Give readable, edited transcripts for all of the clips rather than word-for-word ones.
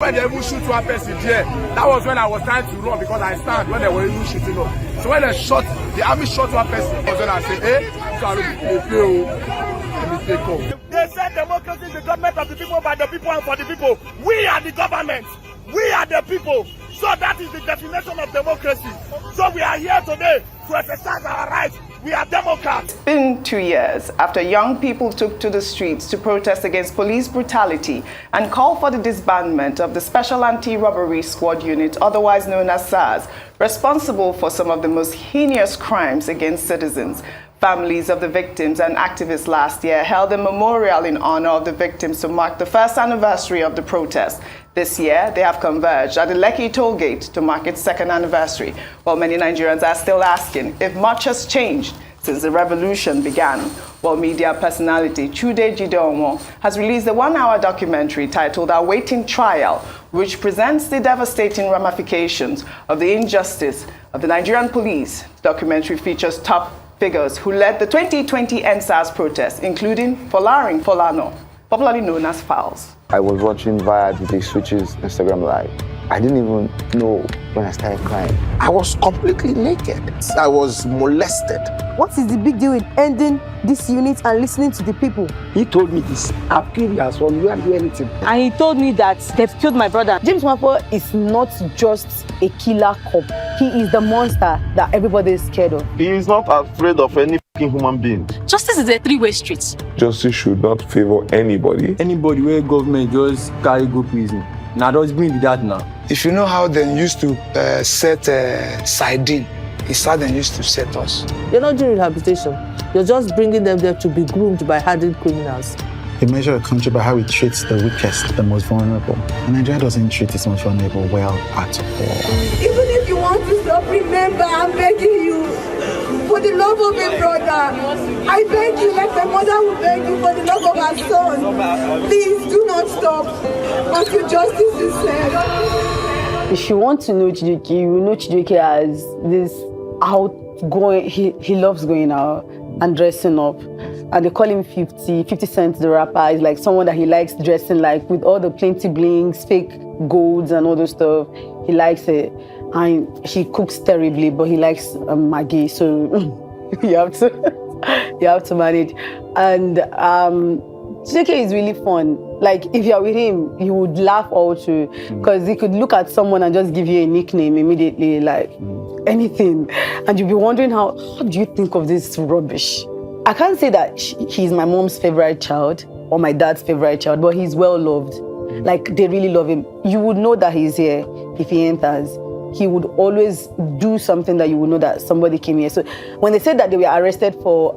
When they even shoot one person there, that was when I was trying to run because I stand when they were even shooting up. So when the army shot one person, that was when I said, they said democracy is the government of the people, by the people, and for the people. We are the government. We are the people. So that is the definition of democracy. So we are here today to exercise our rights. We are Democrats. It's been 2 years after young people took to the streets to protest against police brutality and call for the disbandment of the Special Anti-Robbery Squad Unit, otherwise known as SARS, responsible for some of the most heinous crimes against citizens. Families of the victims and activists last year held a memorial in honor of the victims to mark the first anniversary of the protest. This year, they have converged at the Lekki toll gate to mark its second anniversary, while many Nigerians are still asking if much has changed since the revolution began. While media personality Chude Jideomo has released a 1-hour documentary titled Awaiting Trial, which presents the devastating ramifications of the injustice of the Nigerian police. The documentary features top figures who led the 2020 Endsars protest, including Folarin Folano, popularly known as Fowls. I was watching via the Switch's Instagram Live. I didn't even know when I started crying. I was completely naked. I was molested. What is the big deal with ending this unit and listening to the people? He told me this. I've killed your son. You can't do anything. And he told me that they've killed my brother. James Mwafo is not just a killer cop. He is the monster that everybody is scared of. He is not afraid of any human being. Justice is a three-way street. Justice should not favor anybody. Anybody where government just carry go prison. Now does bring that now. If you know how they used to set sardine, it's how they used to set us. You're not doing rehabilitation. You're just bringing them there to be groomed by hardened criminals. We measure a country by how it treats the weakest, the most vulnerable. And Nigeria doesn't treat its most vulnerable well at all. Even if you want to stop, remember, I'm begging you. For the love of a brother, I beg you, like my mother would beg you, for the love of her son. Please do not stop until justice is served. If you want to know Chijioke, you will know Chijioke as this outgoing, he loves going out and dressing up. And they call him 50 Cent the rapper. Is like someone that he likes dressing like with all the plenty blings, fake golds and all those stuff. He likes it. And he cooks terribly, but he likes Maggi, so you have to manage. And Chijioke is really fun. Like if you're with him, you would laugh all through because he could look at someone and just give you a nickname immediately, like anything, and you'll be wondering how do you think of this rubbish? I can't say that he's my mom's favorite child or my dad's favorite child, but he's well loved. Like they really love him. You would know that he's here if he enters. He would always do something that you would know that somebody came here. So when they said that they were arrested for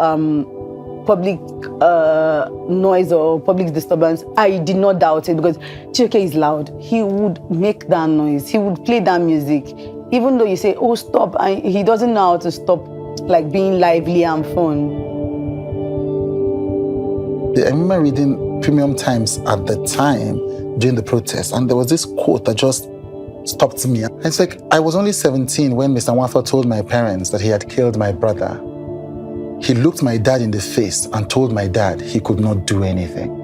public noise or public disturbance, I did not doubt it because Chijioke is loud. He would make that noise. He would play that music. Even though you say, oh, stop, he doesn't know how to stop, like being lively and fun. I remember reading Premium Times at the time during the protest, and there was this quote that just stopped me. It's like, I was only 17 when Mr. Nwafo told my parents that he had killed my brother. He looked my dad in the face and told my dad he could not do anything.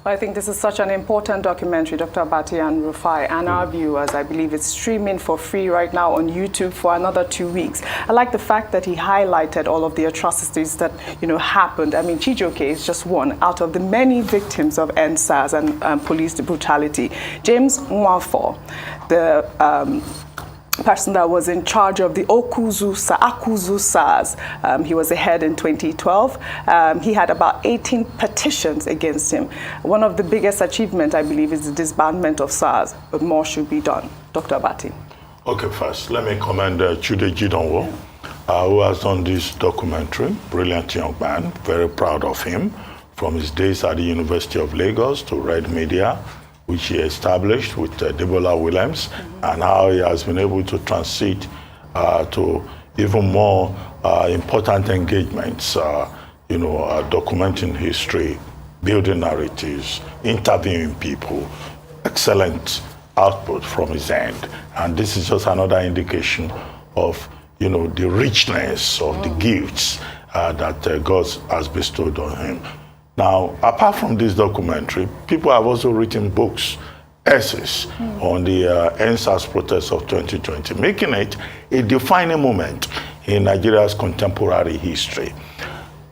Well, I think this is such an important documentary, Dr. Abati and Rufai, and our viewers. I believe it's streaming for free right now on YouTube for another 2 weeks. I like the fact that he highlighted all of the atrocities that, happened. I mean, Chijioke is just one out of the many victims of Endsars and police brutality. James Nwafo, the person that was in charge of the Akuzu SARS. He was the head in 2012. He had about 18 petitions against him. One of the biggest achievements, I believe, is the disbandment of SARS, but more should be done. Dr. Abati. Okay, first, let me commend Chude Jideomo, who has done this documentary. Brilliant young man, very proud of him. From his days at the University of Lagos to Red Media, which he established with Debola Williams, and how he has been able to transit to even more important engagements, documenting history, building narratives, interviewing people. Excellent output from his end. And this is just another indication of, the richness of the gifts that God has bestowed on him. Now, apart from this documentary, people have also written books essays on the Endsars protest of 2020, making it a defining moment in Nigeria's contemporary history.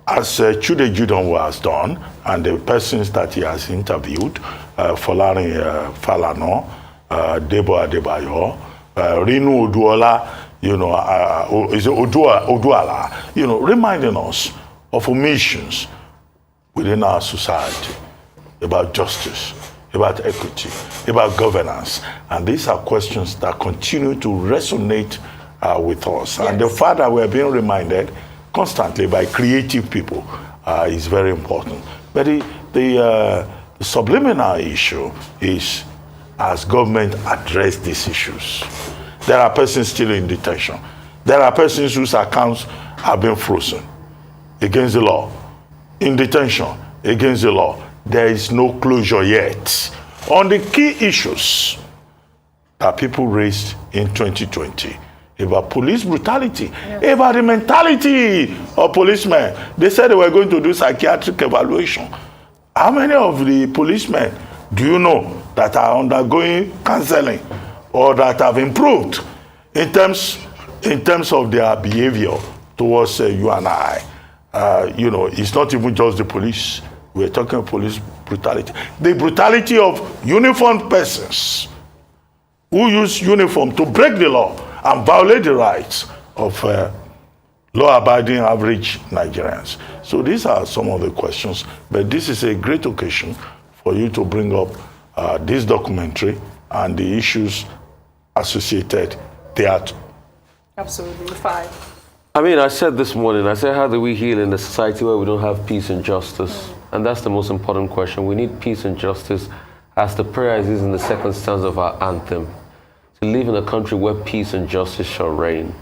As Chude Jidonwo has done, and the persons that he has interviewed, Folarin Falana, Debo Adebayo, Rinu Oduola, is Oduala, reminding us of omissions within our society about justice, about equity, about governance. And these are questions that continue to resonate with us. Yes. And the fact that we're being reminded constantly by creative people is very important. But the subliminal issue is, as government address these issues, there are persons still in detention. There are persons whose accounts have been frozen against the law, in detention against the law. There is no closure yet on the key issues that people raised in 2020 about police brutality, about the mentality of policemen. They said they were going to do psychiatric evaluation. How many of the policemen do you know that are undergoing counseling or that have improved in terms of their behavior towards you and I? It's not even just the police. We're talking of police brutality. The brutality of uniformed persons who use uniform to break the law and violate the rights of law-abiding average Nigerians. So these are some of the questions, but this is a great occasion for you to bring up this documentary and the issues associated thereto. Absolutely, 5. I mean, I said this morning, how do we heal in a society where we don't have peace and justice? And that's the most important question. We need peace and justice, as the prayer is in the second stanza of our anthem, to live in a country where peace and justice shall reign.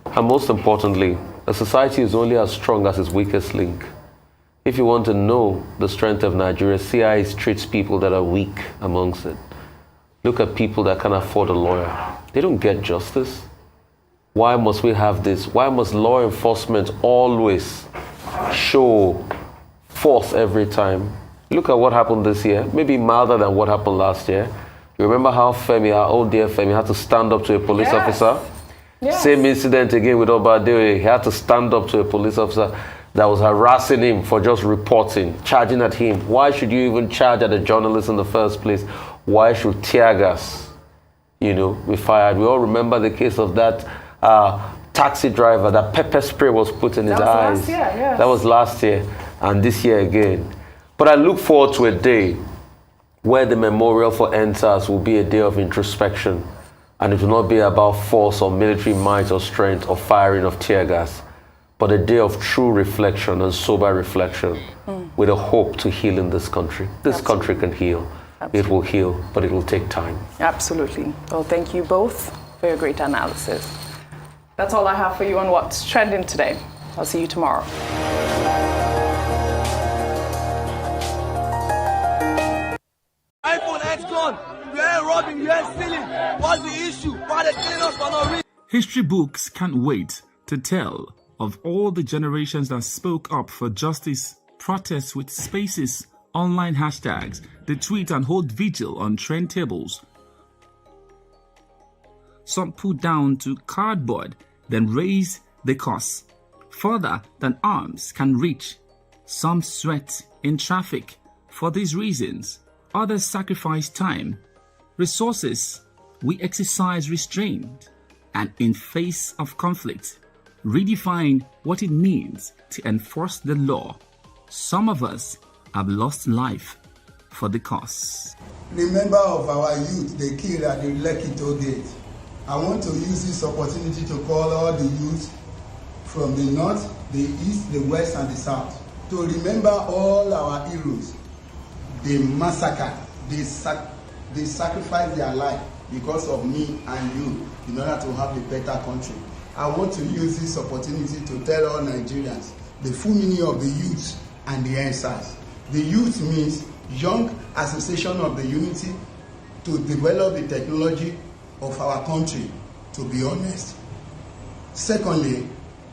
And most importantly, a society is only as strong as its weakest link. If you want to know the strength of Nigeria, see how it treats people that are weak amongst it. Look at people that can afford a lawyer. They don't get justice. Why must we have this? Why must law enforcement always show force every time? Look at what happened this year, maybe milder than what happened last year. You remember how Femi, our old dear Femi, had to stand up to a police officer? Yes. Same incident again with Obade. He had to stand up to a police officer that was harassing him for just reporting, charging at him. Why should you even charge at a journalist in the first place? Why should tear gas, be fired? We all remember the case of that taxi driver, that pepper spray was put in his eyes. Last year, yes. That was last year, and this year again. But I look forward to a day where the memorial for Endsars will be a day of introspection, and it will not be about force or military might or strength or firing of tear gas, but a day of true reflection and sober reflection with a hope to heal in this country. This country can heal. Absolutely. It will heal, but it will take time. Absolutely. Well, thank you both for your great analysis. That's all I have for you on what's trending today. I'll see you tomorrow. iPhone X gone. You ain't robbing, you ain't stealing. What's the issue? Why they killing us for no reason? History books can't wait to tell of all the generations that spoke up for justice, protests with spaces, online hashtags, they tweet and hold vigil on trend tables. Some put down to cardboard, then raise the costs further than arms can reach. Some sweat in traffic for these reasons. Others sacrifice time, resources. We exercise restraint and in face of conflict, redefine what it means to enforce the law. Some of us have lost life for the cause. Remember of our youth they killed at the Lekki toll gate. I want to use this opportunity to call all the youth from the north, the east, the west, and the south to remember all our heroes. They massacred, they sacrificed their life because of me and you in order to have a better country. I want to use this opportunity to tell all Nigerians the full meaning of the youth and the Endsars. The youth means Young Association of the Unity to develop the technology of our country, to be honest. Secondly,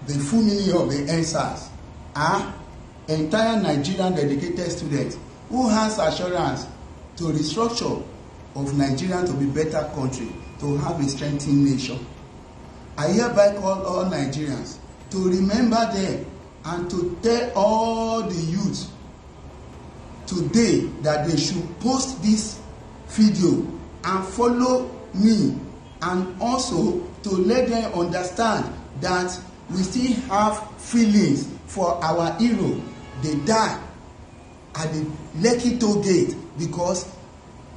the full meaning of the Endsars are entire Nigerian dedicated students who has assurance to restructure of Nigeria to be better country, to have a strengthened nation. I hereby call all Nigerians to remember them and to tell all the youth today that they should post this video and follow me, and also to let them understand that we still have feelings for our hero. They died at the Lekki toll gate because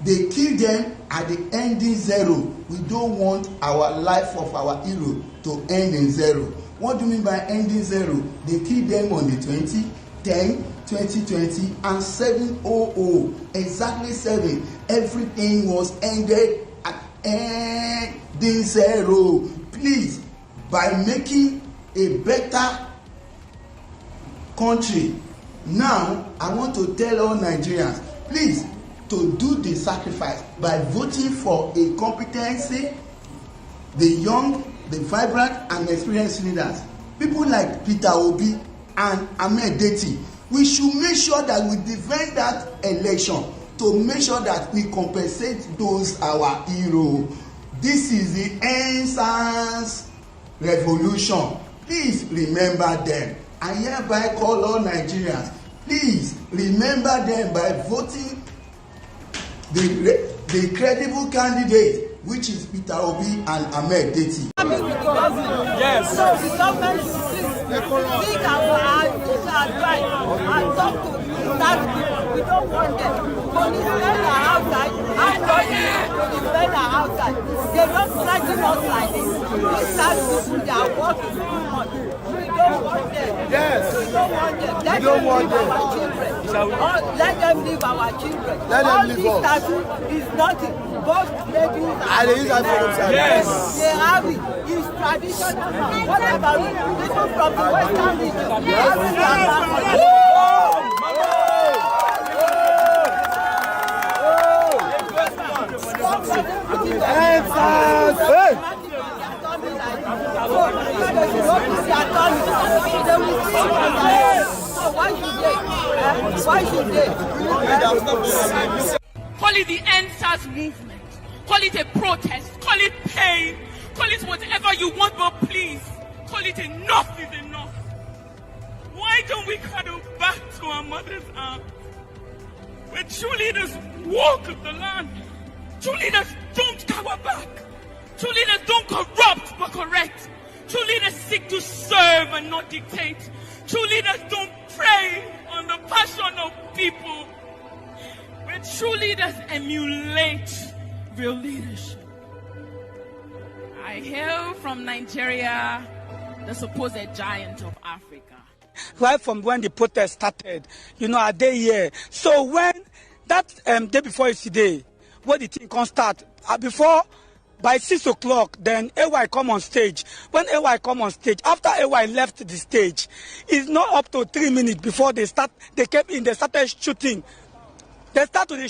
they killed them at the ending zero. We don't want our life of our hero to end in zero. What do you mean by ending zero? They killed them on the 2010, 2020 and 700, exactly 7. Everything was ended at ending zero. Please, by making a better country, now I want to tell all Nigerians, please, to do the sacrifice by voting for a competency, the young, the vibrant and experienced leaders. People like Peter Obi and Ahmed Deti. We should make sure that we defend that election to make sure that we compensate those our heroes. This is the Endsars revolution. Please remember them. I hereby call all Nigerians. Please remember them by voting the credible candidate, which is Peter Obi and Ahmed Deti. Yes. So the government think our right and talk to that people. We don't want them. Policemen are outside. And policemen are outside. They don't threaten us like this. These are people that are working too much. We don't want them. Yes. We don't want them. Let don't them want leave them. our children. Let them leave our children. Let them all leave this us. tattoo is nothing. Both ladies And they use that for themselves. Yes. They have it. It's traditional. What about it? People from the Western region. Why should they? Call it the Endsars movement. Call it a protest. Call it pain. Call it whatever you want, but please, call it enough is enough. Why don't we cuddle back to our mother's arms? Where true leaders walk the land. True leaders don't cower back. True leaders don't corrupt but correct. True leaders seek to serve and not dictate. True leaders don't prey on the passion of people. Where true leaders emulate real leadership. I hail from Nigeria, the supposed giant of Africa. Right from when the protest started, are they here? So when that day before yesterday, when the thing can start, by 6 o'clock, then AY come on stage. When AY come on stage, after AY left the stage, it's not up to 3 minutes before they came in, they started shooting. They start to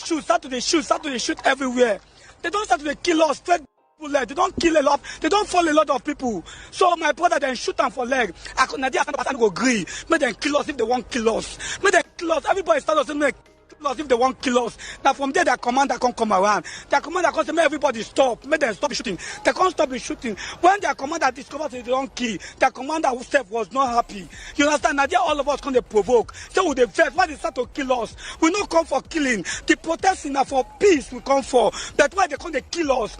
shoot everywhere. They don't start to kill us straight bullet. They don't kill a lot. They don't fall a lot of people. So my brother then shoot them for leg. I can't go agree. Make them kill us if they want kill us. Make them kill us. Everybody start to say kill us if they want kill us. Now from there, their commander can't come around. Their commander can't say, make everybody stop. Make them stop shooting. They can't stop the shooting. When their commander discovers they don't kill, their commander himself was not happy. You understand? Now all of us can't provoke. So with the first, why they start to kill us? We don't come for killing. The protesting are for peace. We come for. That's why they can't kill us.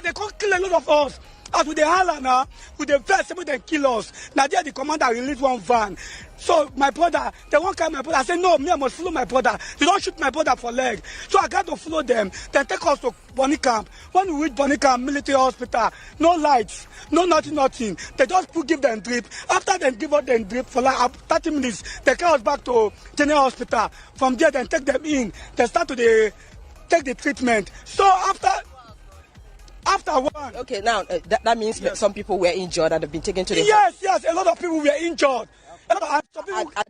They can't kill a lot of us. As with the holler now, with the first, they kill us. Now there the commander released one van. So my brother, they won't carry my brother. I said, no, me, I must follow my brother. You don't shoot my brother for leg. So I got to follow them. Then take us to Bonny Camp. When we reach Bonny Camp, military hospital, no lights, no nothing. They just give them drip. After they give us them drip for like 30 minutes, they carry us back to General Hospital. From there, then take them in. They start to take the treatment. So after one. Okay, now that means that some people were injured and have been taken to the Yes, a lot of people were injured. Are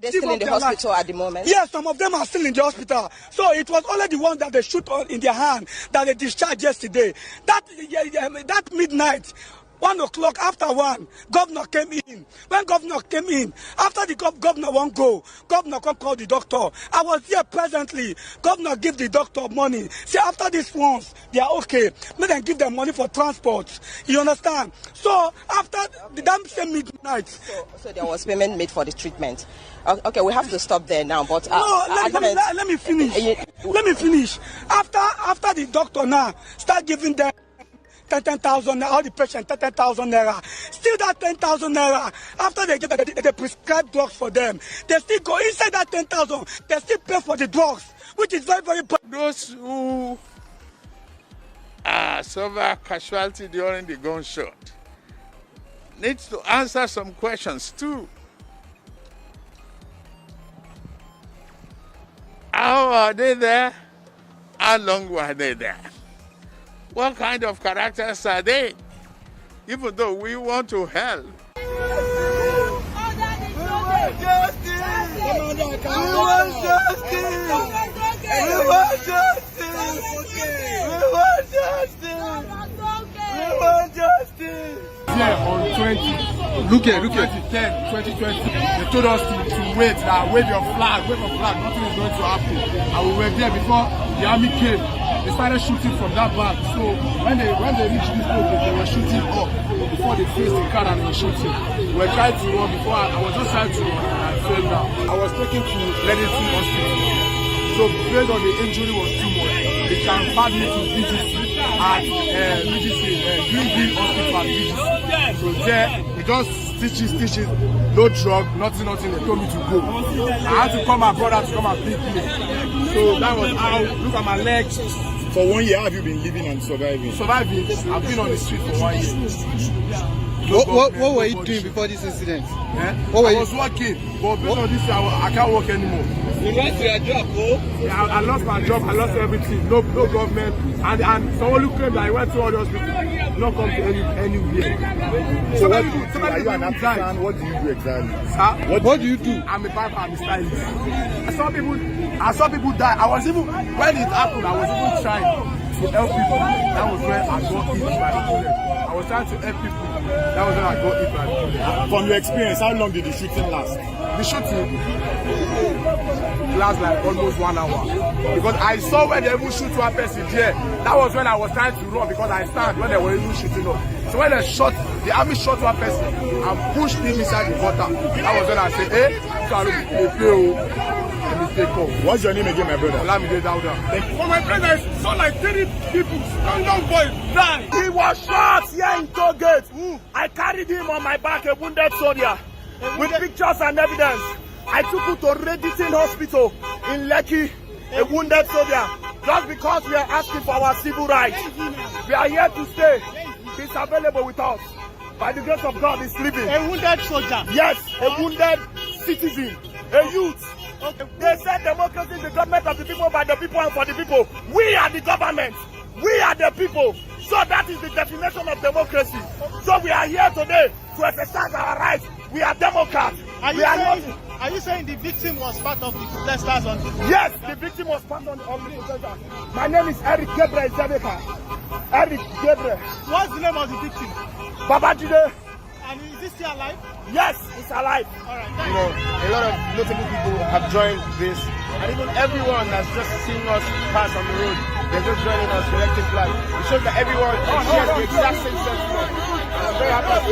they still in the hospital at the moment? Yes, some of them are still in the hospital. So it was only the ones that they shoot in their hand that they discharged yesterday. That midnight, 1 o'clock, after 1, governor came in. When governor came in, after the governor won't go, governor come call the doctor. I was here presently. Governor give the doctor money. Say after these ones, they are okay. Make them give them money for transport. You understand? So after the damn same midnight. So there was payment made for the treatment. Okay, we have to stop there now. But no, let me finish. Let me finish. After the doctor now start giving them 10,000 naira, all the patients 10,000 naira. Still that 10,000 naira, after they get the prescribed drugs for them, they still go inside that 10,000, they still pay for the drugs, which is very, very bad. Those who suffer casualty during the gunshot need to answer some questions too. How are they there? How long were they there? What kind of characters are they? Even though we want to help. We want justice! We want justice! We want justice! We want justice! We want justice! Here on 20, look at 2010, 2020, they told us to wait, wave your flag, nothing is going to happen. And we were there before the army came. They started shooting from that back. So when they reached this place, they were shooting up before they faced the car and were shooting. We were trying to run before I was just trying to run and I fell down. I was taken to Medicine Hospital. So based on the injury was too much, they transferred me to BGC at Green Hospital at BGC. So there, they just stitches, no drug, nothing, they told me to go. I had to call my brother to come and pick me. So that was how, look at my legs. For 1 year, have you been living and surviving? I've been on the street for 1 year. What were you doing before this incident? I was working, but based on this, I can't work anymore. You lost your job, oh? Yeah, I lost my job, I lost everything, no government, and someone who claimed that I went to all the hospitals, not come to anywhere. So what do you do? Are you an African? What do you do exactly? What do you do? I'm a barber, I'm a stylist. I saw people die. I was even, when it happened, I was even trying to help people. That was when I got hit by the bullet. I was trying to help people. That was when I got hit by the bullet. From your experience, how long did the shooting last? The shooting lasted like almost 1 hour. Because I saw when they even shoot one person there. That was when I was trying to run because I stand when they were even shooting up. So when they shot, the army shot one person and pushed him inside the gutter. That was when I said, what's your name again, my brother? Olamide Dauda. For my brother, I saw like 3 people, young boys, die. He was shot here in Tollgate. I carried him on my back, a wounded soldier, with pictures and evidence. I took him to Redington Hospital in Lekki, a wounded soldier, just because we are asking for our civil rights. We are here to stay. He's available with us. By the grace of God, he's living. A wounded soldier? Yes, a wounded citizen, a youth. Okay. They said democracy is the government of the people, by the people, and for the people. We are the government. We are the people. So that is the definition of democracy. So we are here today to exercise our rights. We are Democrats. Are you saying the victim was part of the protesters on the... Yes, the victim was part of the protesters. My name is Eric Gabriel Zabeka. Eric Gabriel. What's the name of the victim? Babajide. And is this still alive? Yes, it's alive. All right, you know, a lot of notable people have joined this, and even everyone that's just seen us pass on the road, they're just joining us, collecting flags. It shows that everyone shares the exact same sentiment. I'm very happy.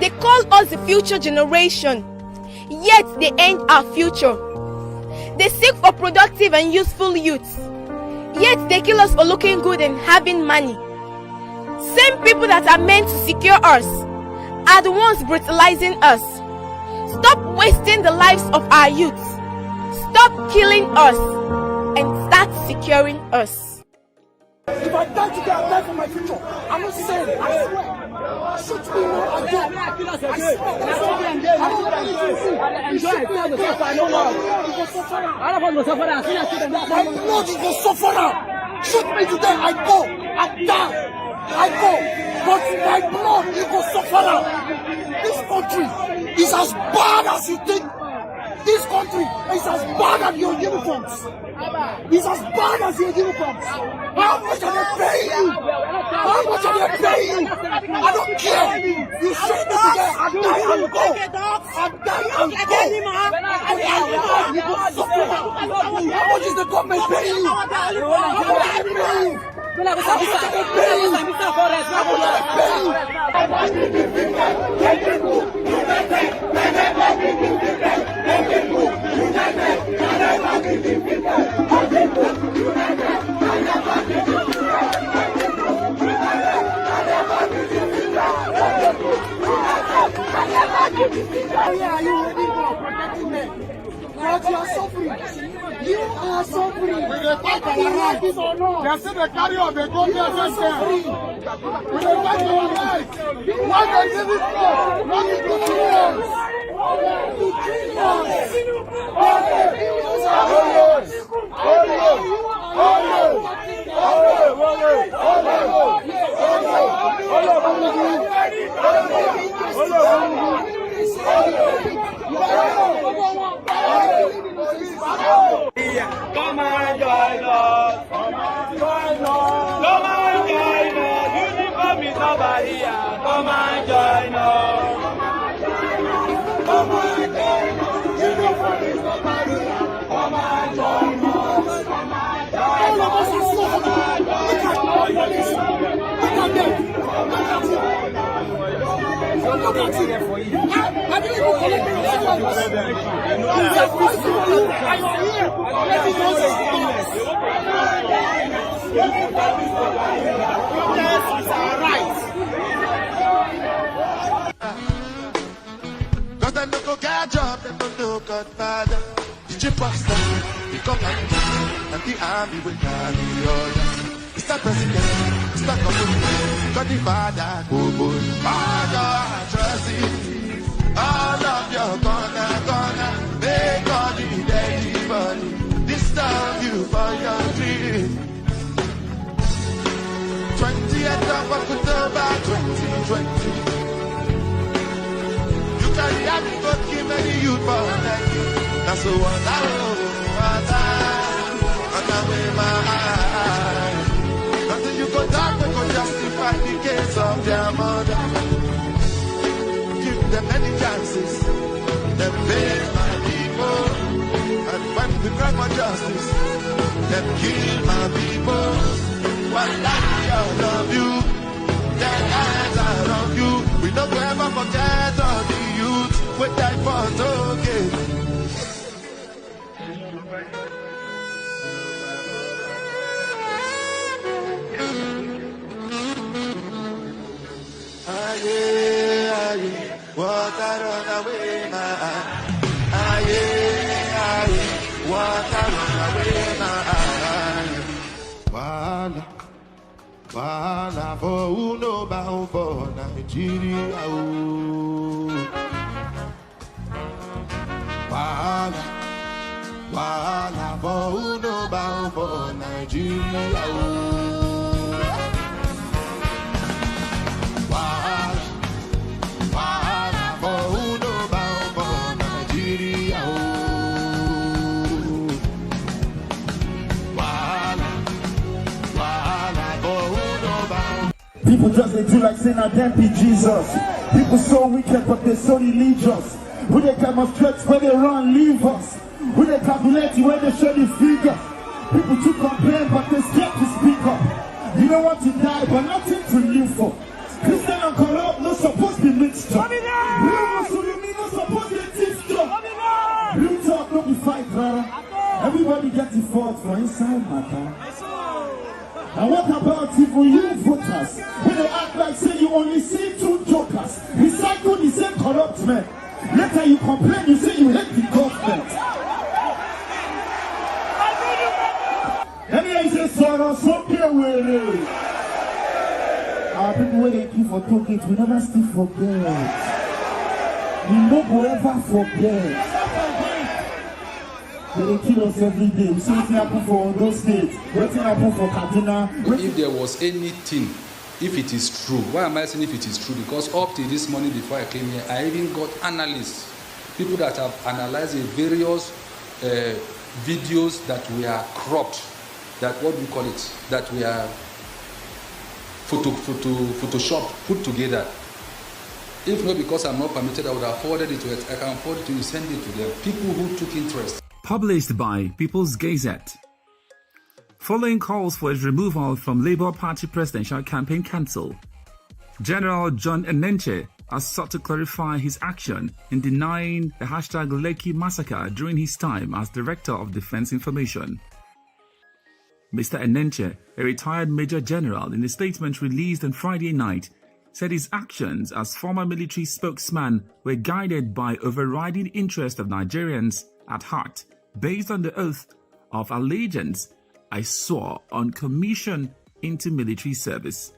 They call us the future generation, yet they end our future. They seek for productive and useful youths, yet they kill us for looking good and having money. Same people that are meant to secure us are the ones brutalizing us. Stop wasting the lives of our youths. Stop killing us and start securing us. If I die today, I die for my future. I'm not saying, I swear. Shoot me now again. I swear. My blood is going to suffer now. Shoot me today, I go. I die. I go, but my blood, you go suffer now. This country is as bad as you think. This country is as bad as your uniforms. It's as bad as your uniforms. How much are they paying you? How much are they paying you? I don't care. You say this today and die and go. And die and go. You go suffer. How much is the government paying you? How much are they paying you? But you are suffering. You are suffering. We dey fight our rights. They say they carry on the go there against them. We dey fight our rights. Why they give it for? Not to do to us. Come and join us. Come and join us. Come and join us. Uniform is over here. Come and join us. Come and join us. Uniform is over here. Come and join us. All of us are suffering. Look at all this. Look at them. Look at it. I didn't even collect the Cause they don't go get job, they don't know Godfather. The chief pastor, the government, and the army will carry orders. Mr. President, Mr. Government, God the Father, Father, trust it. All of your gonna, make all the delivery. Disturb you for your dream. 20th of October 2020. You carry out the God give any youth for like you. That's the one I away my eyes. Until you go down, they go justify the case of their mother. Give them any chances. Them fail my people. And when we cry for justice, them kill my people. One life I love you. Their eyes are on you. We don't ever forget all the youth with that for okay. Water run away my eye. Water run away my eye. Wala for who know bound for Nigeria. Wala for who know bound for Nigeria. People just they do like saying I damn be Jesus. People so wicked but they so religious. Who they demonstrate where they run leave us. Who they calculate where they show the figure. People too complain but they scared to speak up. You don't want to die but nothing to live for. Christian and corrupt no supposed to be mixed up. Real Muslim no supposed to be teased up. Real talk no be fight brother. Everybody gets the fault for inside matter. And what about even you voters? When they act like say you only see two jokers, recycle the same corrupt men. Later you complain, you say you hate the government. Anyway, you say sorrow, so care with our people when they keep for tokens, we never still forget. We never ever forget. They kill us every day. We see what happen for those states. What happen for Kaduna. If there was anything, if it is true, why am I saying if it is true? Because up till this morning before I came here, I even got analysts, people that have analyzed the various videos that were cropped, that what we call it, that were Photoshop put together. If not because I'm not permitted, I would have forwarded it to it. I can forward it to you, send it to them. People who took interest. Published by People's Gazette. Following calls for his removal from Labour Party presidential campaign council, General John Enenche has sought to clarify his action in denying the #Lekki massacre during his time as Director of Defence Information. Mr. Enenche, a retired Major General, in a statement released on Friday night, said his actions as former military spokesman were guided by overriding interest of Nigerians at heart, based on the oath of allegiance I swore on commission into military service.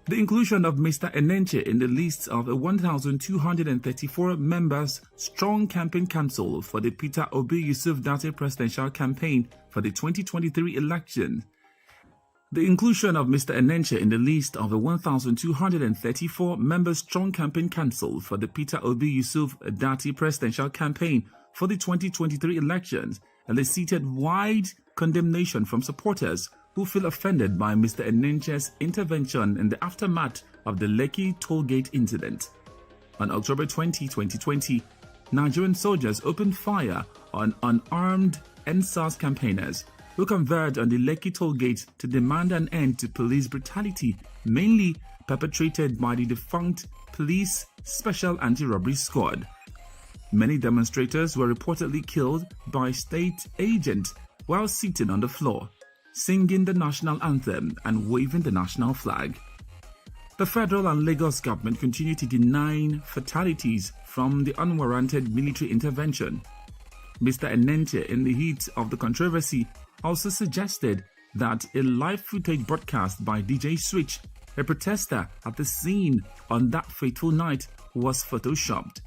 The inclusion of Mr. Enenche in the list of a 1,234 members strong campaign council for the Peter Obi Yusuf Date presidential campaign for the 2023 election. The inclusion of Mr. Enenche in the list of the 1,234 members strong campaign council for the Peter Obi Yusuf Date presidential campaign for the 2023 elections elicited wide condemnation from supporters who feel offended by Mr. Enenche's intervention in the aftermath of the Lekki tollgate incident. On October 20, 2020, Nigerian soldiers opened fire on unarmed Endsars campaigners who converged on the Lekki tollgate to demand an end to police brutality, mainly perpetrated by the defunct Police Special Anti-Robbery Squad. Many demonstrators were reportedly killed by state agents while sitting on the floor, singing the national anthem and waving the national flag. The federal and Lagos government continue to deny fatalities from the unwarranted military intervention. Mr. Enenche, in the heat of the controversy, also suggested that a live footage broadcast by DJ Switch, a protester at the scene on that fateful night, was photoshopped.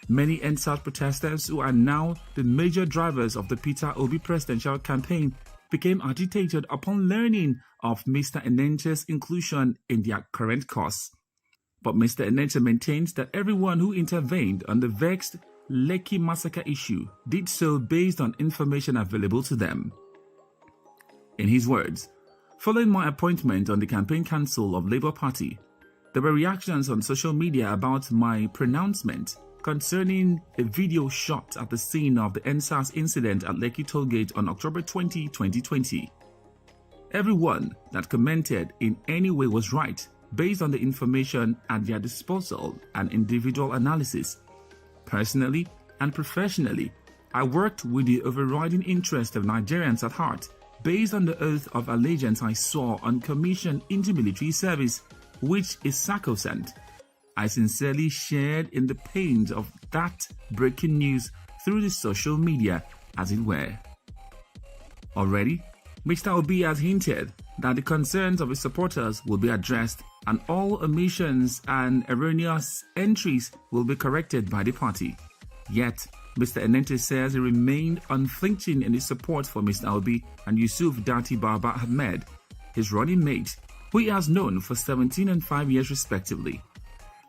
Many Endsars protesters, who are now the major drivers of the Peter Obi presidential campaign, became agitated upon learning of Mr. Enenche's inclusion in their current cause. But Mr. Enenche maintains that everyone who intervened on the vexed Lekki massacre issue did so based on information available to them. In his words, following my appointment on the campaign council of Labour Party, there were reactions on social media about my pronouncement concerning a video shot at the scene of the Endsars incident at Lekki Tollgate on October 20, 2020. Everyone that commented in any way was right based on the information at their disposal and individual analysis. Personally and professionally, I worked with the overriding interest of Nigerians at heart based on the oath of allegiance I swore on commission into military service, which is sacrosanct. I sincerely shared in the pains of that breaking news through the social media, as it were. Already, Mr. Obi has hinted that the concerns of his supporters will be addressed and all omissions and erroneous entries will be corrected by the party. Yet, Mr. Enenche says he remained unflinching in his support for Mr. Obi and Yusuf Dati Baba Ahmed, his running mate, who he has known for 17 and 5 years respectively.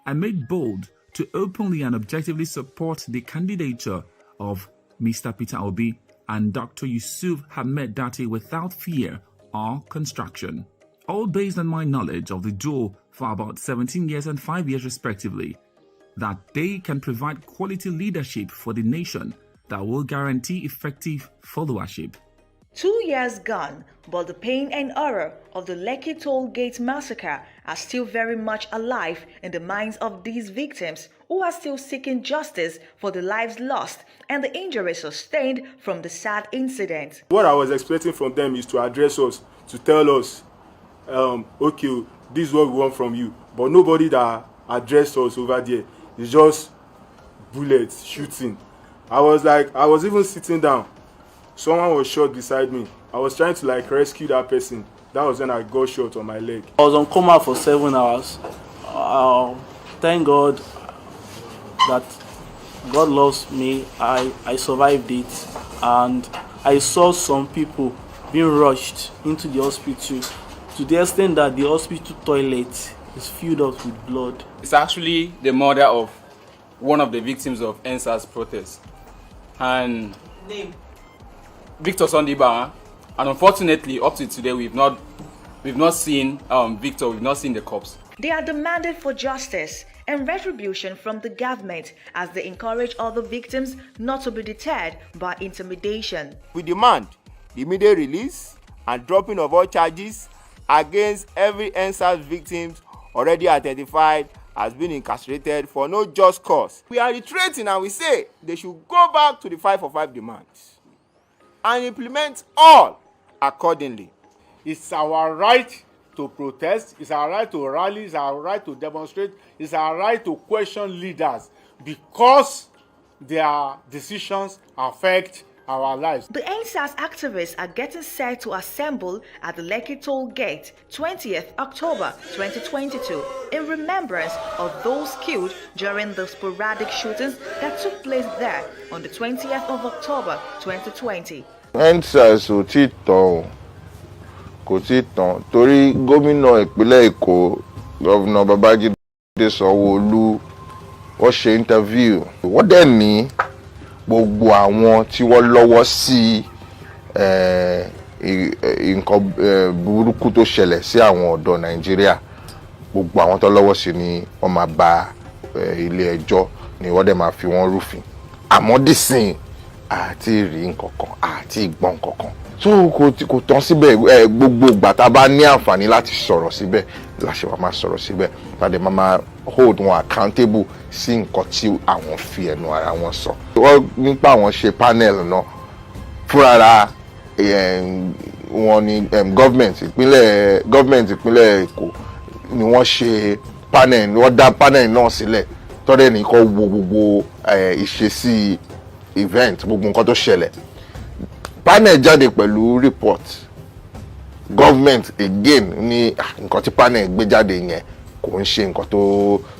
I made bold to openly and objectively support the candidature of Mr. Peter Obi and Dr. Yusuf Ahmed Dati without fear or construction, all based on my knowledge of the duo for about 17 years and 5 years respectively, that they can provide quality leadership for the nation that will guarantee effective followership. 2 years gone, but the pain and horror of the Lekki Tollgate massacre are still very much alive in the minds of these victims, who are still seeking justice for the lives lost and the injuries sustained from the sad incident. What I was expecting from them is to address us, to tell us, okay, this is what we want from you. But nobody that addressed us over there. It's just bullets, shooting. I was even sitting down. Someone was shot beside me. I was trying to rescue that person. That was when I got shot on my leg. I was on coma for 7 hours. Thank God that God loves me. I survived it, and I saw some people being rushed into the hospital to the extent that the hospital toilet is filled up with blood. It's actually the mother of one of the victims of Endsars protest. And name Victor Sondiba. And unfortunately, up to today, we've not seen Victor. We've not seen the cops. They are demanding for justice and retribution from the government as they encourage other victims not to be deterred by intimidation. We demand the immediate release and dropping of all charges against every Endsars victim already identified as being incarcerated for no just cause. We are reiterating and we say they should go back to the 5 for 5 demands and implement all accordingly. It's our right to protest, it's our right to rally, it's our right to demonstrate, it's our right to question leaders because their decisions affect our lives. The Endsars activists are getting set to assemble at the Lekki Toll Gate 20th October 2022 in remembrance of those killed during the sporadic shootings that took place there on the 20th of October 2020. Endsars ò tí tán kò tí tán torí gómìnà ìpínlẹ̀ Èkó Governor Babájídé Sanwó-Olú wọ́n ṣe interview wọ́n dẹ̀ ní gbogbo àwọn tí wọ́n lọ́wọ́ sí nǹkan burúkú tó ṣẹlẹ̀ sí àwọn ọ̀dọ́ Nàìjíríà gbogbo àwọn tó lọ́wọ́ sí ni wọ́n máa bá ilé ẹjọ́ ni wọ́n dẹ̀ máa fi wọ́n rúfin àmọ́ dísìn àti rí nǹkankan àti ìgbọ́n nǹkankan so kò tán síbẹ̀ gbogbo ìgbà tá a bá ní àǹfààní láti sọ̀rọ̀ síbẹ̀ láṣẹ wa máa sọ̀rọ̀ síbẹ̀ tàdé máa hold wọn accountable sí nǹkan tí àwọn fi ẹnu ara wọn sọ. wọ́n nípa àwọn ṣe panel náà fúnra wọn ni government ìpínlẹ̀ Èkó ni wọ́n ṣe panel wọ́n dá panel náà sílẹ̀ tọ́dẹ̀ nìkan wo gbogbo ìṣesí event gbogbo nǹkan tó ṣẹlẹ̀ panel jáde pẹ̀lú report government again ní nǹkan tí panel gbé jáde yẹn kò ń ṣe nǹkan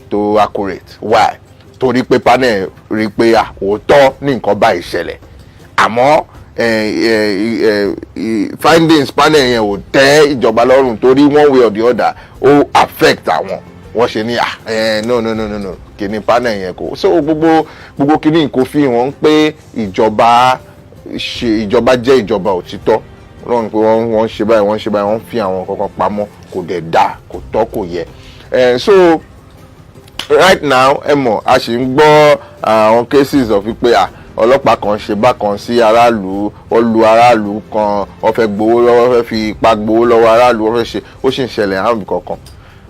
tó accurate why torí pé panel rí pé òótọ́ ní nǹkan báyìí ṣẹlẹ̀ àmọ́ findings panel yẹn ò tẹ́ ìjọba lọ́rùn torí one way or the other ó affect àwọn wọ́n ṣe ní no kìíní panel yẹn kò so gbogbo kìíní kò fi hàn pé ìjọba jẹ́ ìjọba òtítọ́ wọ́n pé wọ́n ṣe báyìí wọ́n fi àwọn kankan pamọ́ kò dẹ̀ dá kò tọ́ kò yẹ so right now a ṣì ń gbọ́ àwọn cases of pé ọlọ́pàá kan ṣe bákan sí aráàlú wọ́n lu aráàlú kan wọ́n fẹ́ gbowó lọ́wọ́ wọ́n fẹ́ fi ipá gbowó lọ́wọ́ aráàlú wọ́n fẹ́ ṣe ó sì ń ṣẹlẹ̀ àwọn ibì kankan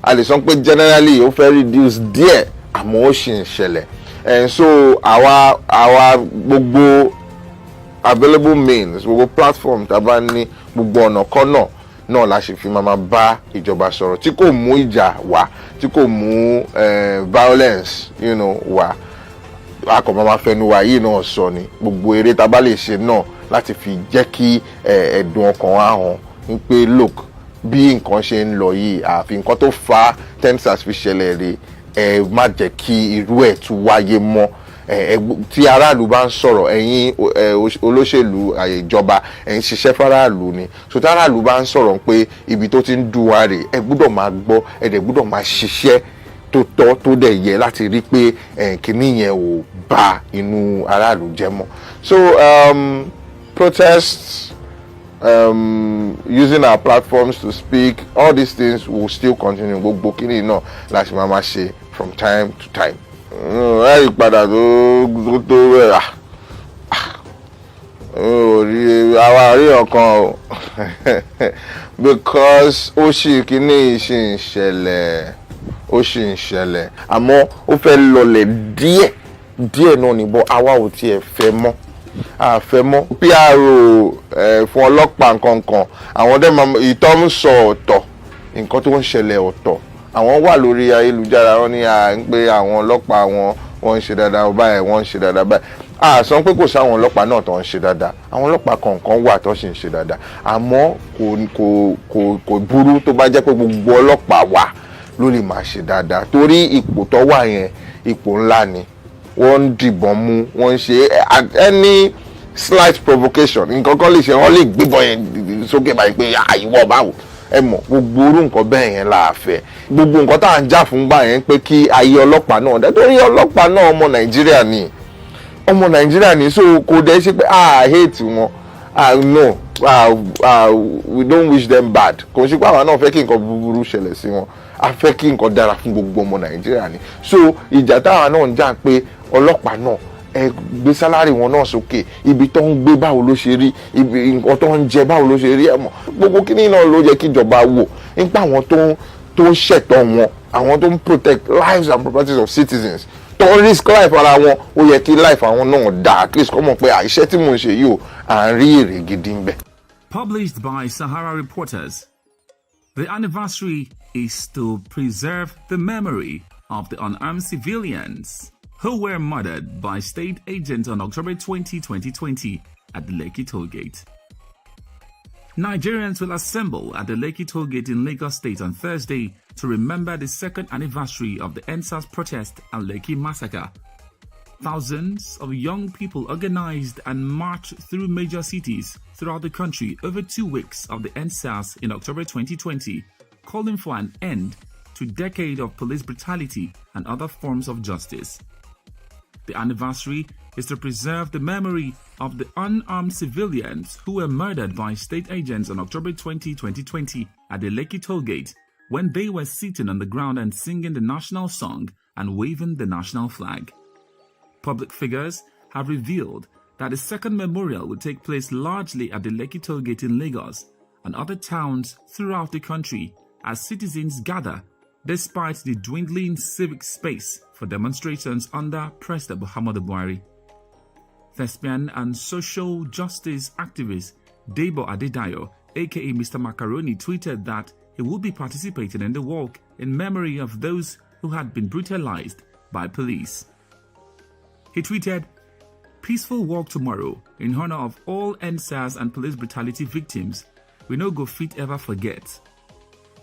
a lè sọ pé generally ó fẹ́ reduce díẹ̀ àmọ́ ó sì ń ṣẹlẹ̀ so àwa gbogbo available means gbogbo platform tá a bá ní gbogbo ọ̀nà kan náà la ṣe fi máa bá ìjọba sọ̀rọ̀ tí kò mú ìjà wá tí kò mú violence wá akọ̀mọ́ máa fẹnu wa yìí náà sọ ni gbogbo eré tá a bá lè ṣe náà láti fi jẹ́ kí ẹ̀dùn ọkàn wa hàn ń pé look bí nǹkan ṣe ń lọ yìí àfi nǹkan tó fa Endsars fi ṣẹlẹ̀ rè má jẹ́ kí irú ẹ̀ tún wáyé mọ́ tí aráàlú bá ń sọ̀rọ̀ ẹ̀yin olóṣèlú ìjọba ẹ̀yin ṣiṣẹ́ fáráàlú ni so tí aráàlú bá ń sọ̀rọ̀ pé ibi tó ti ń dùn wá rè ẹ gbọ́dọ̀ máa gbọ́ ẹ dẹ̀ gbọ́dọ̀ máa ṣiṣẹ́ tó tọ́ tó dẹ̀ yẹ láti rí pé kìíní yẹn ò bà inú aráàlú jẹ́ mọ́ so protests using our platforms to speak all these things will still continue gbogbo kìíní náà láti máa ṣe from time to time. Láì padà tó rẹ̀ àwa rí ọ̀kan o because ó sì kíní ṣì ń ṣẹlẹ̀ àmọ́ ó fẹ́ lọlẹ̀ díẹ̀ náà níbọ̀ àwa ò tiẹ̀ fẹ́ mọ́ àfẹ́ mọ́ PRO fún ọlọ́pàá nǹkan àwọn dẹ́mọ̀ ìtọ́ ń sọ ọ̀tọ̀ nǹkan tó ń ṣẹlẹ̀ ọ̀tọ̀ àwọn wà lórí ayélujára wọn ní à ń pé àwọn ọlọ́pàá wọn ń ṣe dáadáa báyìí wọ́n ń ṣe dáadáa báyìí sọ pé kò sáwọn ọlọ́pàá náà tó ń ṣe dáadáa àwọn ọlọ́pàá kọ̀ọ̀kan wà tó sì ń ṣe dáadáa àmọ́ kò burú tó bá jẹ́ pé gbogbo ọlọ́pàá wà ló lè máa ṣe dáadáa torí ipò tó wà yẹn ipò ńlá ni wọ́n ń dìbọn mú wọ́n ń ṣe any slight provocation nǹkan kan lè ṣe wọ́n lè gbébọn yẹn sókè báyìí pé ìwọ báwo ẹ mọ̀ gbogbo orú nǹkan bẹ́ẹ̀ yẹn la fẹ́ gbogbo nǹkan tá à ń jà fún gbà yẹn pé kí ayé ọlọ́pàá náà dẹ́ torí ọlọ́pàá náà ọmọ Nàìjíríà ni so kò dẹ́ ṣe pé hate wọn no we don't wish them bad kò ṣe pé àwọn náà fẹ́ kí nǹkan búburú ṣẹlẹ̀ sí wọn a fẹ́ kí nǹkan dára fún gbogbo ọmọ Nàìjíríà ni so ìjà táwọn náà ń jà pé ọlọ́pàá náà ẹ gbé sálárì wọn náà sókè ibi tó ń gbé báwo ló ṣe rí ibi nǹkan tó ń jẹ báwo ló ṣe rí ẹ mọ̀ gbogbo kíní náà ló yẹ kí ìjọba wò nípa àwọn tó ń ṣẹ̀tọ́ wọn àwọn tó ń protect lives and properties of citizens tó ń risk life ara wọn ó yẹ kí life àwọn náà dá at least kọ́ mọ̀ pé àìṣẹ́ tí mò ń ṣe yìí o à ń rí èrè gidi ń bẹ. Published by Sahara Reporters, the anniversary is to preserve the memory of the unarmed civilians who were murdered by state agents on October 20, 2020 at the Lekki Tollgate. Nigerians will assemble at the Lekki Tollgate in Lagos State on Thursday to remember the second anniversary of the Endsars protest and Lekki massacre. Thousands of young people organized and marched through major cities throughout the country over 2 weeks of the Endsars in October 2020, calling for an end to a decade of police brutality and other forms of justice. The anniversary is to preserve the memory of the unarmed civilians who were murdered by state agents on October 20, 2020 at the Lekki Tollgate when they were sitting on the ground and singing the national song and waving the national flag. Public figures have revealed that the second memorial will take place largely at the Lekki Tollgate in Lagos and other towns throughout the country as citizens gather despite the dwindling civic space for demonstrations under President Muhammadu Buhari. Thespian and social justice activist Debo Adedayo, aka Mr. Macaroni, tweeted that he would be participating in the walk in memory of those who had been brutalized by police. He tweeted, "Peaceful walk tomorrow in honor of all Endsars and police brutality victims. We no go fit ever forget."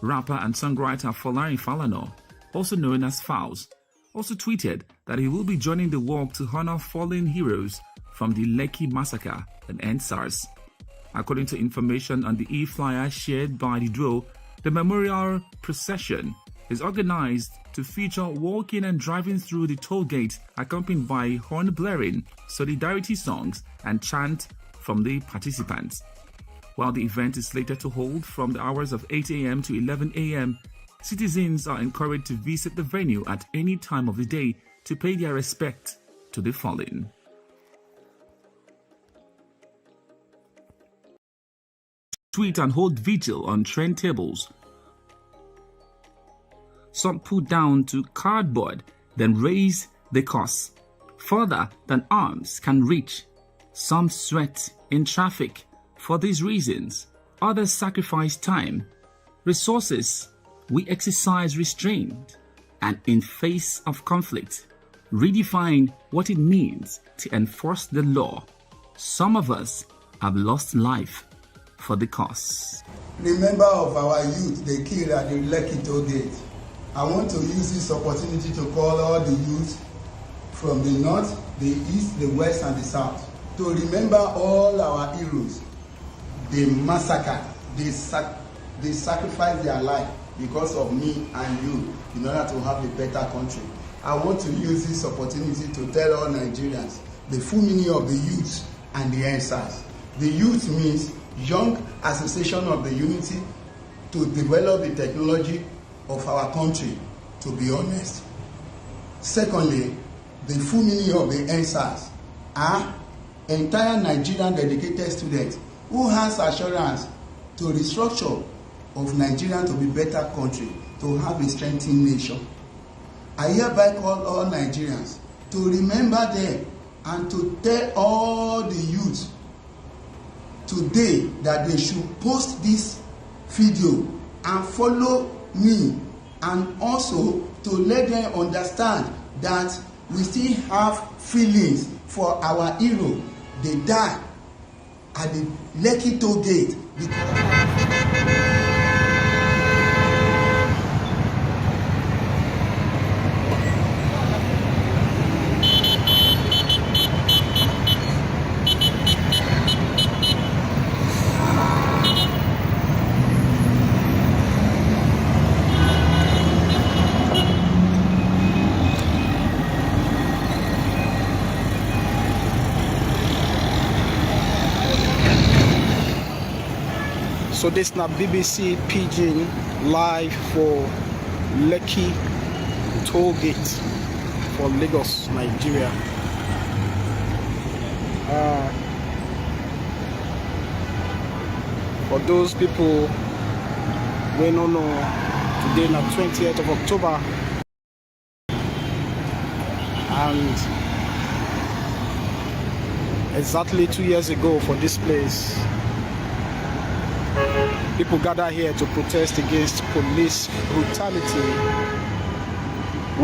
Rapper and songwriter Folarin Falana, also known as Fowls, also tweeted that he will be joining the walk to honor fallen heroes from the Lekki massacre and Endsars. According to information on the e-flyer shared by the duo, the memorial procession is organized to feature walking and driving through the toll gate accompanied by horn blaring, solidarity songs and chant from the participants. While the event is slated to hold from the hours of 8 a.m. to 11 a.m., citizens are encouraged to visit the venue at any time of the day to pay their respect to the fallen. Tweet and hold vigil on train tables. Some put down to cardboard, then raise the cost further than arms can reach. Some sweat in traffic. For these reasons, others sacrifice time, resources. We exercise restraint, and in face of conflict, redefine what it means to enforce the law. Some of us have lost life for the cause. Remember of our youth they killed at the Lekki Tollgate. I want to use this opportunity to call all the youth from the north, the east, the west, and the south to remember all our heroes. They massacred, they sacrificed their life because of me and you in order to have a better country. I want to use this opportunity to tell all Nigerians the full meaning of the youth and the Endsars. The youth means Young Association of the Unity to develop the technology of our country, to be honest. Secondly, the full meaning of the Endsars are entire Nigerian dedicated students who has assurance to restructure of Nigeria to be better country, to have a strengthened nation. I hereby call all Nigerians to remember them and to tell all the youth today that they should post this video and follow me, and also to let them understand that we still have feelings for our hero. They died at the Lekki Tollgate So this na BBC Pidgin live for Lekki toll gate for Lagos, Nigeria. For those people we don't know, today na 20th of October, and exactly 2 years ago for this place, people gather here to protest against police brutality,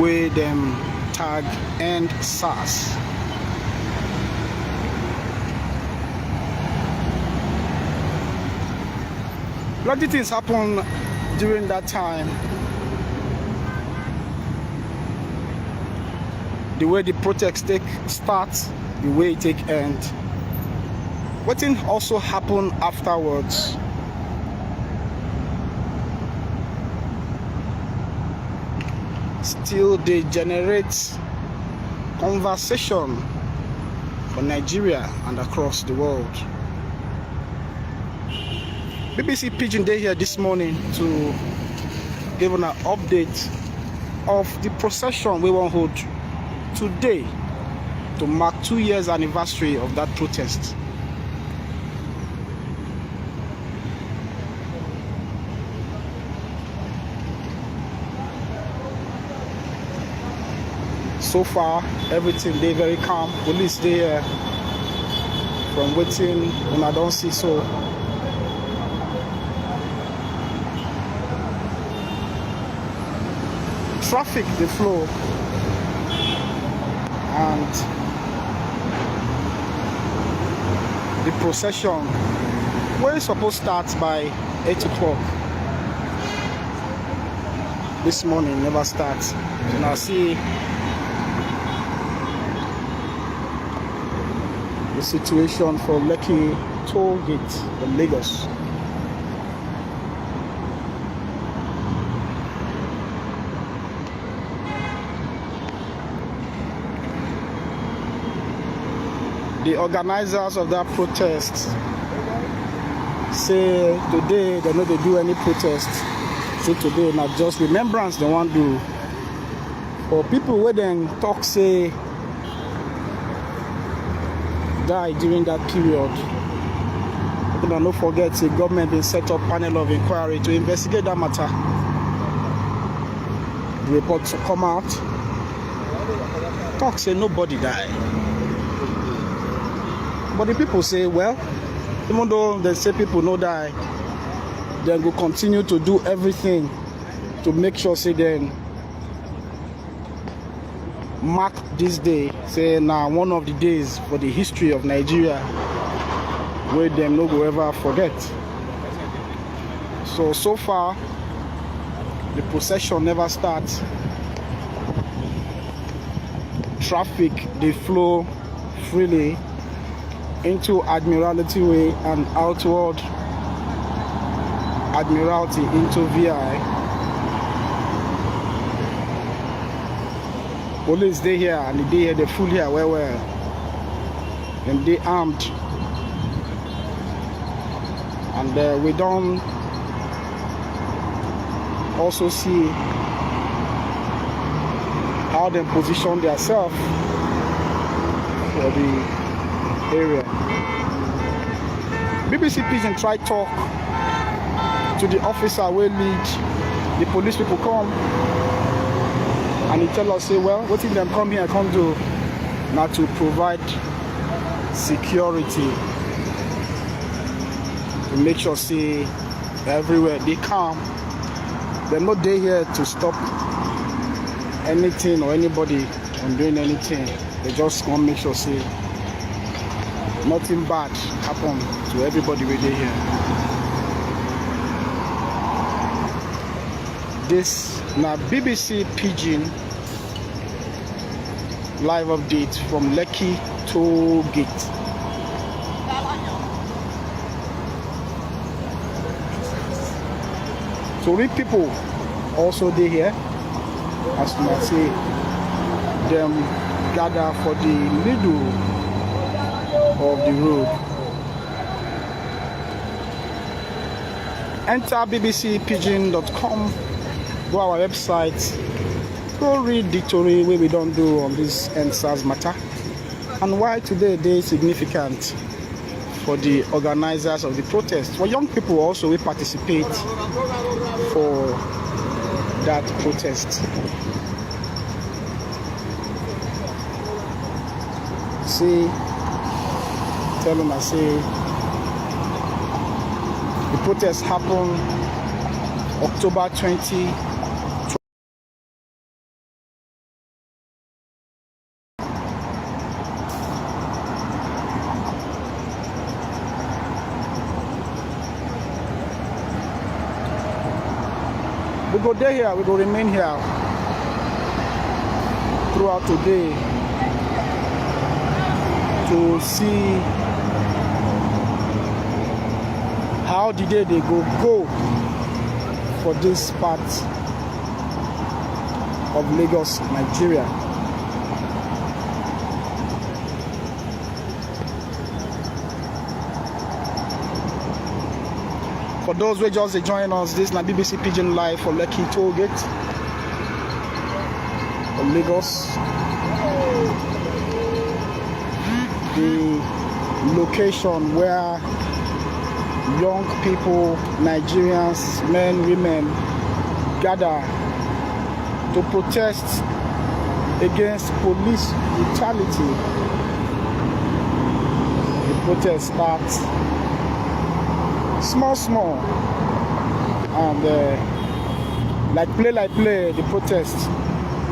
where them tag Endsars. A lot of things happen during that time. The way the protest starts, the way it take end. What thing also happen afterwards? Still they generate conversation for Nigeria and across the world. BBC Pidgin Day here this morning to give an update of the procession we won't hold today to mark 2 years anniversary of that protest. So far, everything they very calm. Police there from waiting when I don't see so. Traffic the flow, and the procession where supposed to start by 8 o'clock this morning never starts. So now see the situation for Lekki toll gate in Lagos. The organizers of that protest say today they know they do any protest. So today not just remembrance they want to do. For people where then talk say die during that period. But don't forget the government been set up panel of inquiry to investigate that matter. The reports come out. Talk say nobody died. But the people say, well, even though they say people no die, they will continue to do everything to make sure say then mark this day, say now one of the days for the history of Nigeria where them no go ever forget. So far the procession never starts. Traffic they flow freely into Admiralty Way and outward Admiralty into VI. Police they here and they here, they full here well. And they armed. And we don't also see how they position themselves for the area. BBC Pidgin try talk to the officer where lead the police people come, and he tell us say, well, what if them come here and come do now to provide security to make sure say everywhere they calm. They're not there here to stop anything or anybody from doing anything. They just want to make sure say nothing bad happen to everybody when they here. This now BBC Pidgin live update from Lekki toll gate. So read people also they here, as you might say, them gather for the middle of the road. enter bbcpidgin.com, go our website, go read the story where we don't do on this Endsars matter and why today they is significant for the organizers of the protest. For young people also, we participate for that protest. See, tell them I say, the protest happened October 20. We go there here, we go remain here throughout today to see how the day they go for this part of Lagos, Nigeria. For those who just join us, this is na BBC Pidgin Live for Lekki Toll Gate of Lagos. The location where young people, Nigerians, men, women gather to protest against police brutality. The protest starts small, and like play, the protest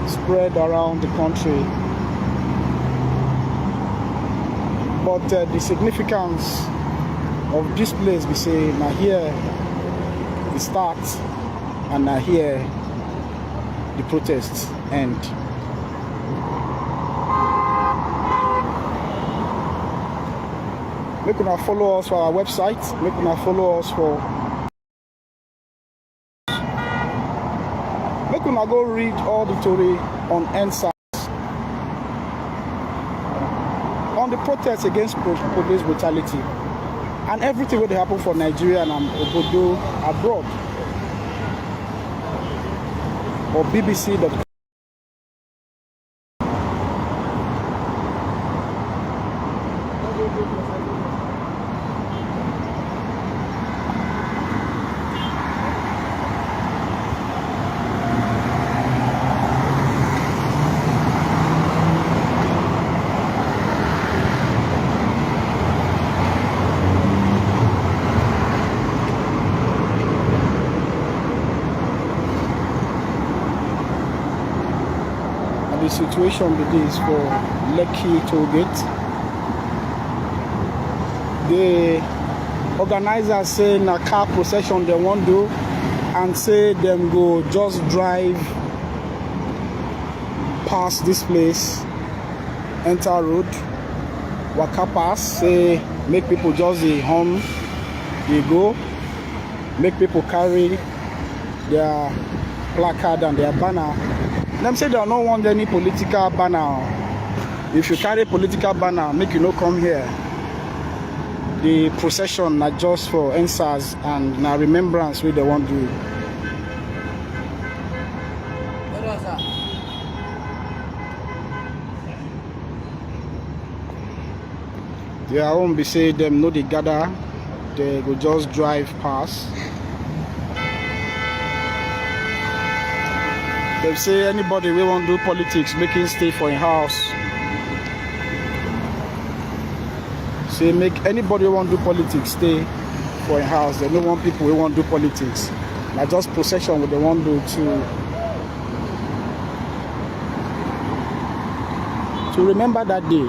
spread around the country. But the significance of this place, we say, now here it starts, and now here the protests end. Make una follow us for our website. Make una follow us for. Make una go read all the story on Endsars, on the protests against police brutality, and everything that happen for Nigeria and Obodo abroad. Or BBC.com. The situation with this for Lekki Toll Gate. The organizers say na car procession they won't do, and say them go just drive past this place, enter road, waka pass, say make people just the home, they go, make people carry their placard and their banner. Them say they don't want any political banner. If you carry political banner, make you no come here. The procession not just for Endsars and na remembrance where they want to do. Their own be say them know they gather, they go just drive past. They say anybody we want to do politics, make him stay for a house. Say make anybody who want to do politics stay for a house. They don't want people who want to do politics. Like just procession what they want to do to remember that day.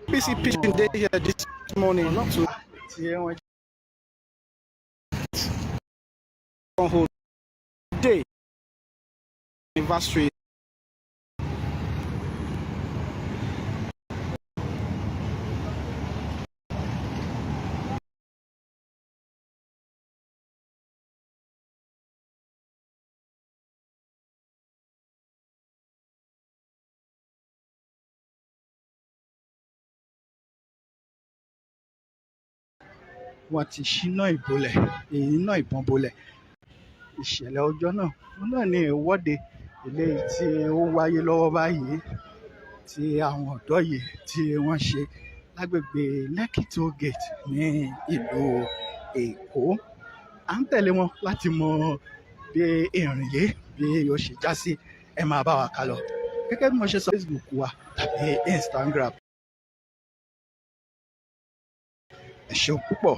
BBC Pigeon Day here this morning to day anniversary. Wọ́n ti ṣínà ìbolẹ̀ iná ìbọn bolẹ̀ ìṣẹ̀lẹ̀ ọjọ́ náà náà ní ìwọ́de eléyìí tí ó wáyé lọ́wọ́ báyìí tí àwọn ọ̀dọ́ yìí tí wọ́n ṣe lágbègbè Lekki Toll Gate ní ìlú Èkó. À ń tẹ̀lé wọn láti mọ bí ìrìn yìí bí ó ṣe já sí. Ẹ máa bá wa ká lọ gẹ́gẹ́ bí mo ṣe sọ Facebook wa tàbí Instagram. Ẹ ṣeun púpọ̀.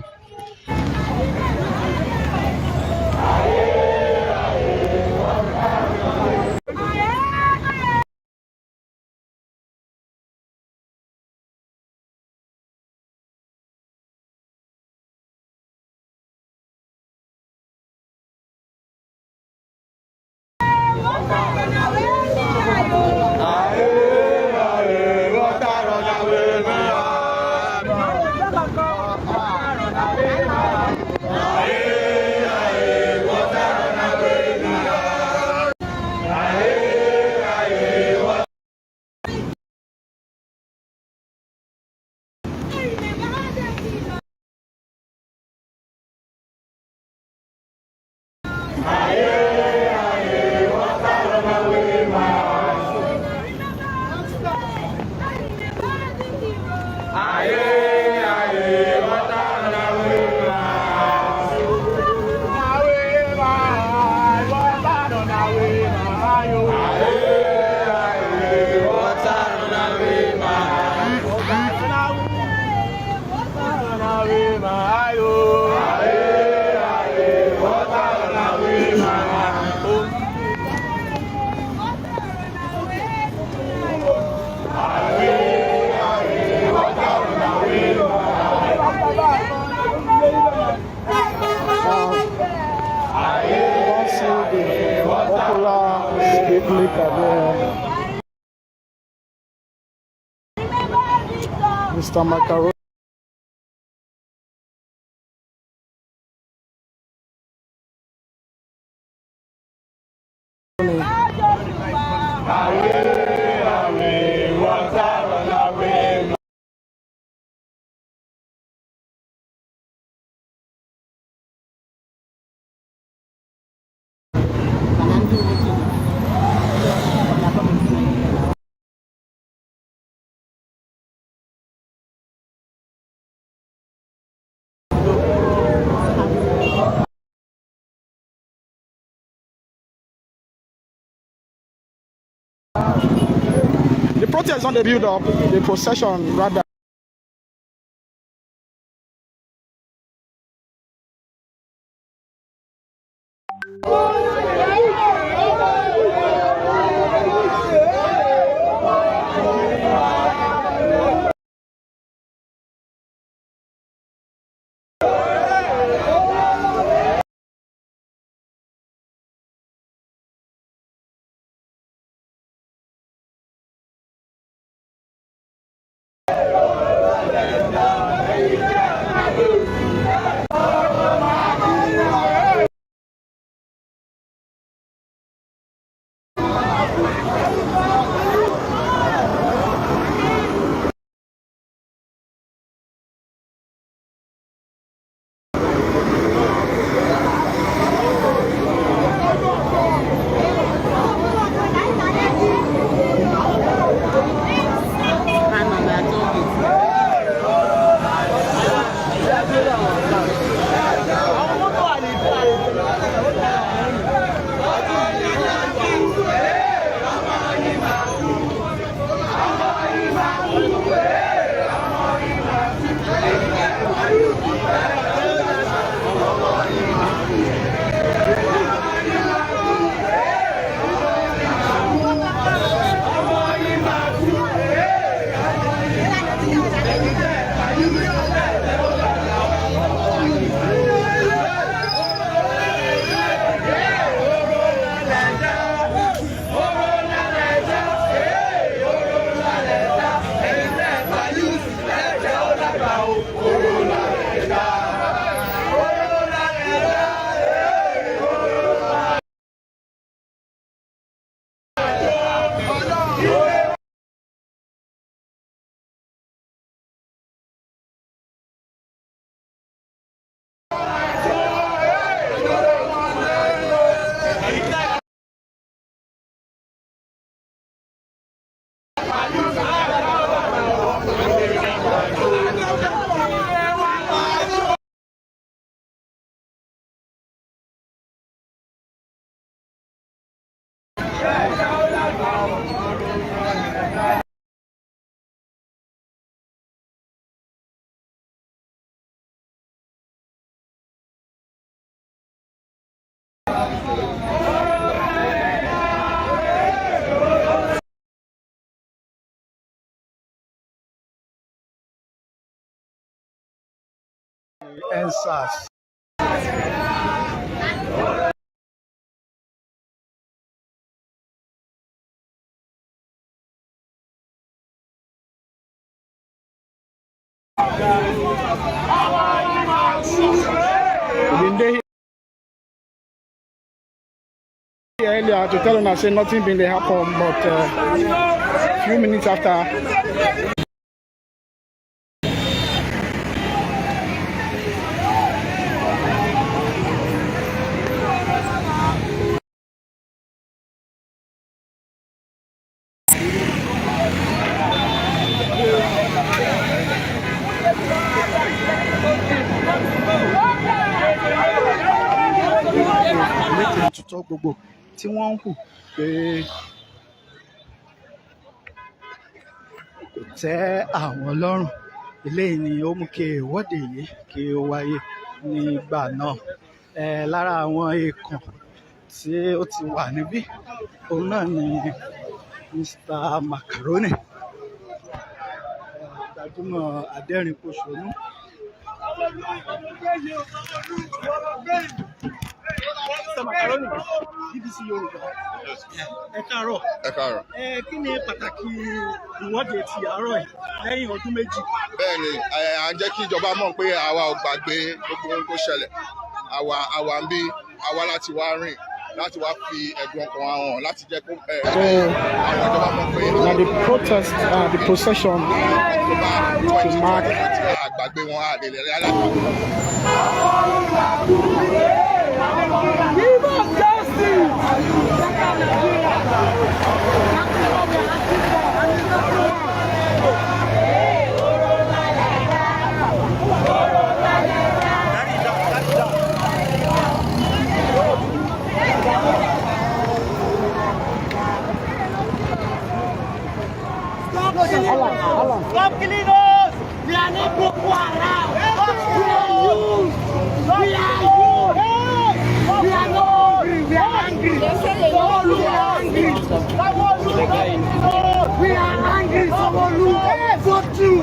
Mr. Macaroni. The protest on the build up, the procession rather. Endsars. Earlier to tell us say nothing been dey happen, but few minutes after. Tutọ́ gbogbo tí wọ́n ń hù pé kò tẹ́ àwọn lọ́rùn. Eléyìí ni ó mú kí ìwọ́de yìí kí ó wáyé nígbà náà. Lára àwọn èèkàn tí ó ti wà níbí, òun náà ni Mr. Macaroni, gbajúmọ̀ adẹ́rìn-pòṣónú. Mr. Macaroni, BBC Yorùbá. Ẹ káàárọ̀. Ẹ káàárọ̀. Kí ni pàtàkì ìwọ́de ti àárọ̀ yìí lẹ́yìn ọdún méjì? Bẹ́ẹ̀ni, à ń jẹ́ kí ìjọba mọ̀ pé àwa ò gbàgbé gbogbo ohun tó ṣẹlẹ̀. Àwa ń bí àwa láti wá rìn, láti wá fi ẹ̀dùn ọkàn wa hàn, láti jẹ́ kó àwọn ìjọba mọ̀ pé. Na the protest, the procession to mark. Àgbàgbé wọn àdèlè rẹ̀ Give us justice! Stop killing us! We are not Boko Haram! We are youth! We are youth! We are not hungry! We are angry! We are angry! We are angry! Vote through!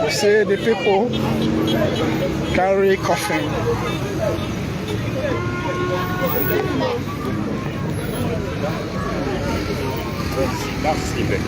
See the people carry coffin. That's it.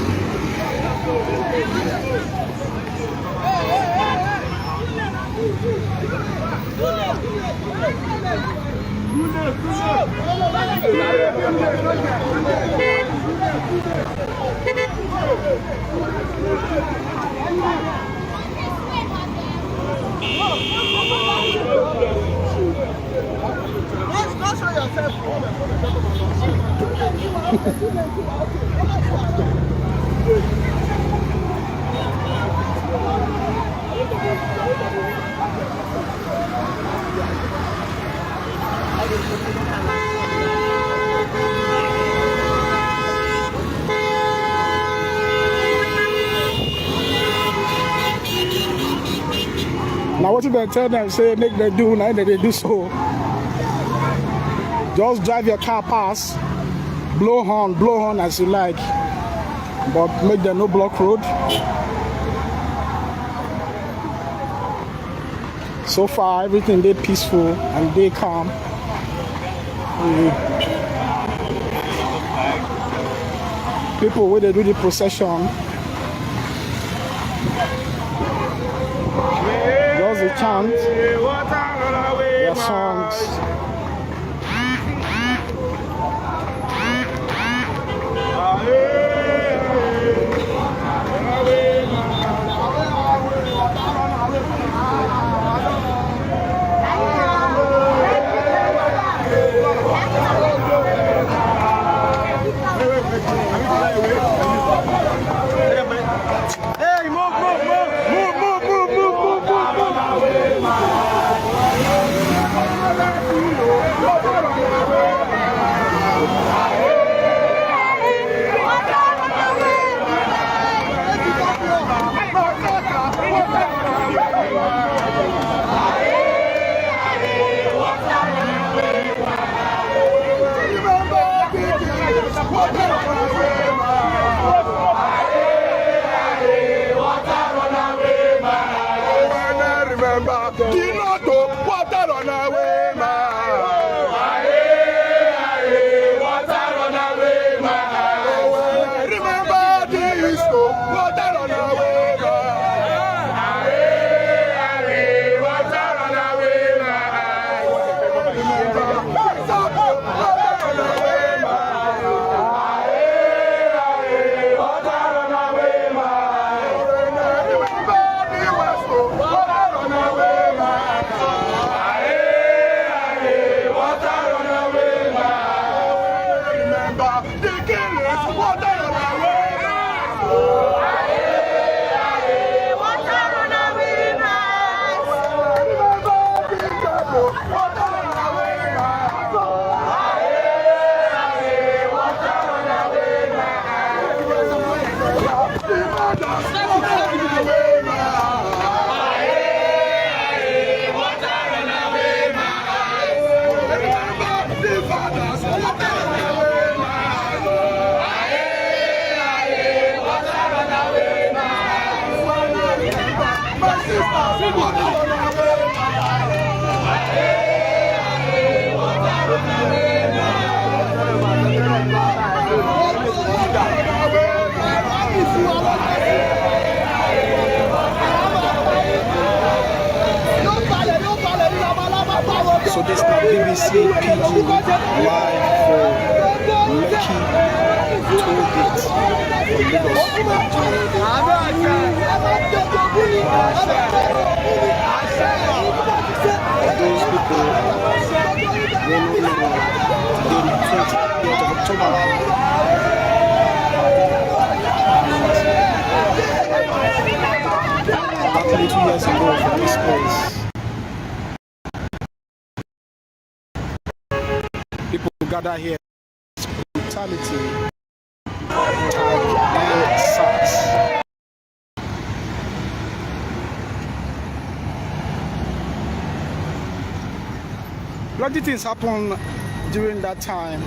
Now what you gonna tell them? Say make them do, now they do so. Just drive your car past, blow horn as you like, but make them no block road. So far, everything they peaceful and they calm. People where they do the procession, just a chant their songs. remember the Lord to water on our way, man. Water on our way, man. Remember the East to water on our way, man. Water on our way, man. Remember South to water on our way, man. Water on our way, man. Remember the West to water on our way, man. Water on our way, man. Remember the killers, water on our way, man. Water on our way, man. Remember the devil, water on our way, man. Water on our way, man. The murders, water on our way, man. Water on our way, man. Remember the fathers, water on our way, man. Water on our way, man. Remember my sisters, water on our way, man. Water on our way, man. So this now BBC PG live for Lekki Tollgate for those people rolling today, the 20th of October. Exactly 2 years ago from this place, people gather here. Brutality. Endsars. Bloody things happen during that time.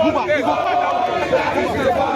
Move back.